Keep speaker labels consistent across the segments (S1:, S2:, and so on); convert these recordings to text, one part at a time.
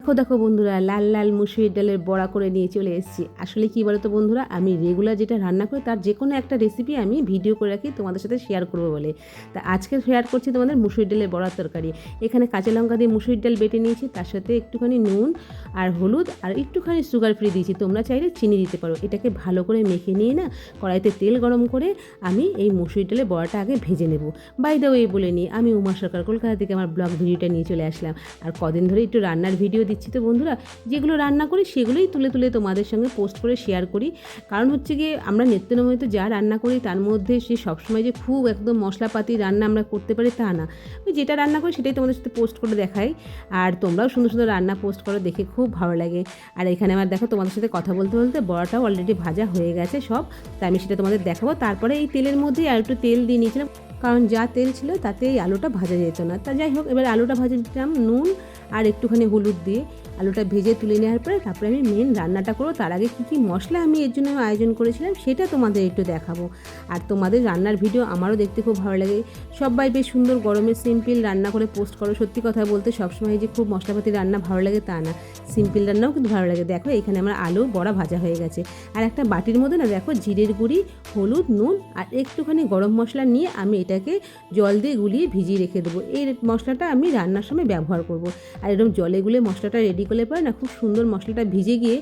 S1: দেখো দেখো বন্ধুরা, লাল লাল মুসুরির ডালের বড়া করে নিয়ে চলে এসেছি। আসলে কি বলো তো বন্ধুরা, আমি রেগুলার যেটা রান্না করি তার যে কোনো একটা রেসিপি আমি ভিডিও করে রাখি তোমাদের সাথে শেয়ার করবো বলে। তা আজকে শেয়ার করছি তোমাদের মুসুরির ডালের বড়ার তরকারি। এখানে কাঁচা লঙ্কা দিয়ে মুসুরির ডাল বেটে নিয়েছি, তার সাথে একটুখানি নুন আর হলুদ আর একটুখানি সুগার ফ্রি দিয়েছি, তোমরা চাইলে চিনি দিতে পারো। এটাকে ভালো করে মেখে নিয়ে না কড়াইতে তেল গরম করে আমি এই মুসুরির ডালের বড়াটা আগে ভেজে নেব। বাই দ্য ওয়ে বলে নিই, আমি উমা সরকার, কলকাতা থেকে আমার ব্লগ ভিডিওটা নিয়ে চলে আসলাম। আর কদিন ধরে একটু রান্নার ভিডিও দিচ্ছি তো বন্ধুরা, যেগুলো রান্না করি সেগুলোই তুলে তুলে তোমাদের সঙ্গে পোস্ট করে শেয়ার করি। কারণ হচ্ছে গিয়ে আমরা নিত্যনৈমিত যা রান্না করি তার মধ্যে সে সবসময় যে খুব একদম মশলাপাতি রান্না আমরা করতে পারি তা না। ওই যেটা রান্না করি সেটাই তোমাদের সাথে পোস্ট করে দেখাই, আর তোমরাও সুন্দর সুন্দর রান্না পোস্ট করো, দেখে খুব ভালো লাগে। আর এখানে আমার দেখো তোমাদের সাথে কথা বলতে বলতে বড়াটাও অলরেডি ভাজা হয়ে গেছে সব, তাই আমি সেটা তোমাদের দেখাবো। তারপরে এই তেলের মধ্যেই আর একটু তেল দিয়ে নিয়েছিলাম, কারণ যা তেল ছিল তাতে এই আলুটা ভাজা যেত না। তা যাই হোক, এবার আলুটা ভাজে দিলাম নুন আর একটুখানি হলুদ দিয়ে। আলুটা ভেজে তুলে নেওয়ার পরে তারপরে আমি মেন রান্নাটা করবো। তার আগে কী কী মশলা আমি এর জন্য আয়োজন করেছিলাম সেটা তোমাদের একটু দেখাবো। আর তোমাদের রান্নার ভিডিও আমারও দেখতে খুব ভালো লাগে। সবাই বেশ সুন্দর গরমে সিম্পল রান্না করে পোস্ট করো। সত্যি কথা বলতে সবসময় যে খুব মশলাপাতি রান্না ভালো লাগে তা না, সিম্পল রান্নাও কিন্তু ভালো লাগে। দেখো এখানে আমার আলু বড়া ভাজা হয়ে গেছে, আর একটা বাটির মধ্যে না দেখো জিরের গুঁড়ি, হলুদ, নুন আর একটুখানি গরম মশলা নিয়ে আমি এটাকে জল দিয়ে গুলিয়ে ভিজিয়ে রেখে দেবো। এই মশলাটা আমি রান্নার সময় ব্যবহার করব। আর এরকম জলে গুলে মশলাটা রেডি করলে পরে না খুব সুন্দর মশলাটা ভিজে গিয়ে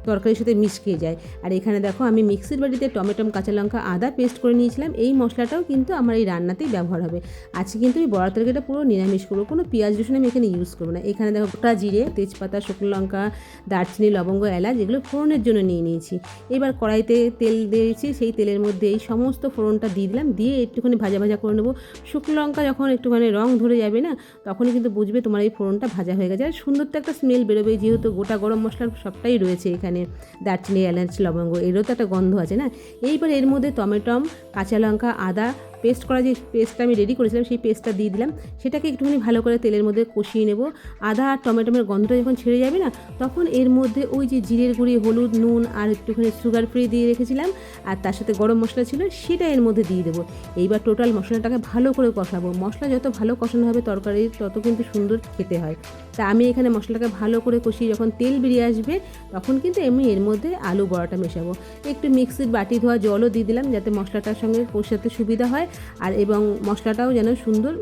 S1: তরকারির সাথে মিশকে যায়। আর এখানে দেখো আমি মিক্সির বাটিতে টমেটো, কাঁচা লঙ্কা, আদা পেস্ট করে নিয়েছিলাম। এই মশলাটাও কিন্তু আমার এই রান্নাতেই ব্যবহার হবে। আজকে কিন্তু আমি বড়া তরকারিটা পুরো নিরামিষ করবো, কোনো পেঁয়াজ রসুন আমি এখানে ইউজ করবো না। এখানে দেখো গোটা জিরে, তেজপাতা, শুকনো লঙ্কা, দারচিনি, লবঙ্গ, এলাচ এগুলো ফোড়নের জন্য নিয়ে নিয়েছি। এবার কড়াইতে তেল দিয়েছি, সেই তেলের মধ্যে এই সমস্ত ফোড়নটা দিয়ে দিলাম, দিয়ে একটুখানি ভাজা ভাজা করে নেবো। শুকনো লঙ্কা যখন একটুখানি রং ধরে যাবে না, তখনই কিন্তু বুঝবে তোমার এই ফোড়নটা ভাজা হয়ে গেছে। আর সুন্দর তো একটা স্মেল বেরোবে, যেহেতু গোটা গরম মশলার সবটাই রয়েছে এখানে, দারচিনি, এলাচ, লবঙ্গ, এরও তো একটা গন্ধ আছে না। এইবার এর মধ্যে টমেটো, কাঁচা লঙ্কা, আদা পেস্ট করা যে পেস্টটা আমি রেডি করেছিলাম সেই পেস্টটা দিয়ে দিলাম। সেটাকে একটুখানি ভালো করে তেলের মধ্যে কষিয়ে নেব। আদা আর টমেটোমের গন্ধটা যখন ছেড়ে যাবে না, তখন এর মধ্যে ওই যে জিরের গুঁড়ি, হলুদ, নুন আর একটুখানি সুগার ফ্রি দিয়ে রেখেছিলাম আর তার সাথে গরম মশলা ছিল, সেটা এর মধ্যে দিয়ে দেবো। এইবার টোটাল মশলাটাকে ভালো করে কষাবো। মশলা যত ভালো কষানো হবে তরকারি তত কিন্তু সুন্দর খেতে হয়। তা আমি এখানে মশলাটাকে ভালো করে কষিয়ে যখন তেল বেরিয়ে আসবে তখন কিন্তু আমি এর মধ্যে আলু বড়াটা মেশাবো। একটু মিক্সির বাটি ধোয়া জলও দিয়ে দিলাম, যাতে মশলাটার সঙ্গে কষাতে সুবিধা হয় আর এবং মশলাটাও যেন সুন্দর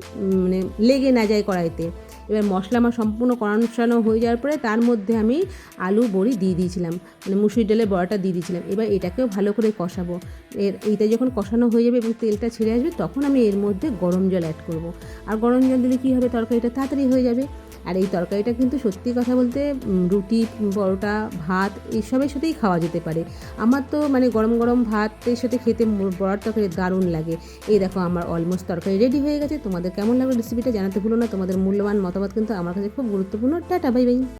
S1: মানে লেগে না যায় কড়াইতে। এবার মশলা আমার সম্পূর্ণ কষানো হয়ে যাওয়ার পরে তার মধ্যে আমি আলু বড়ি দিয়ে দিয়েছিলাম, মানে মুসুরির ডালের বড়াটা দিয়ে দিয়েছিলাম। এবার এটাকেও ভালো করে কষাবো। এইটা যখন কষানো হয়ে যাবে এবং তেলটা ছেড়ে আসবে তখন আমি এর মধ্যে গরম জল অ্যাড করব। আর গরম জল দিলে কী হবে, তরকারিটা তাড়াতাড়ি হয়ে যাবে। আর এই তরকারিটা কিন্তু সত্যি কথা বলতে রুটি, পরোটা, ভাত এইসবের সাথেই খাওয়া যেতে পারে। আমার তো মানে গরম গরম ভাতের সাথে খেতে বড়ার তরকারি দারুণ লাগে। এই দেখো আমার অলমোস্ট তরকারি রেডি হয়ে গেছে। তোমাদের কেমন লাগলো রেসিপিটা জানাতে ভুলো না। তোমাদের মূল্যবান মতামত কিন্তু আমার কাছে খুব গুরুত্বপূর্ণ। Tata, bye bye.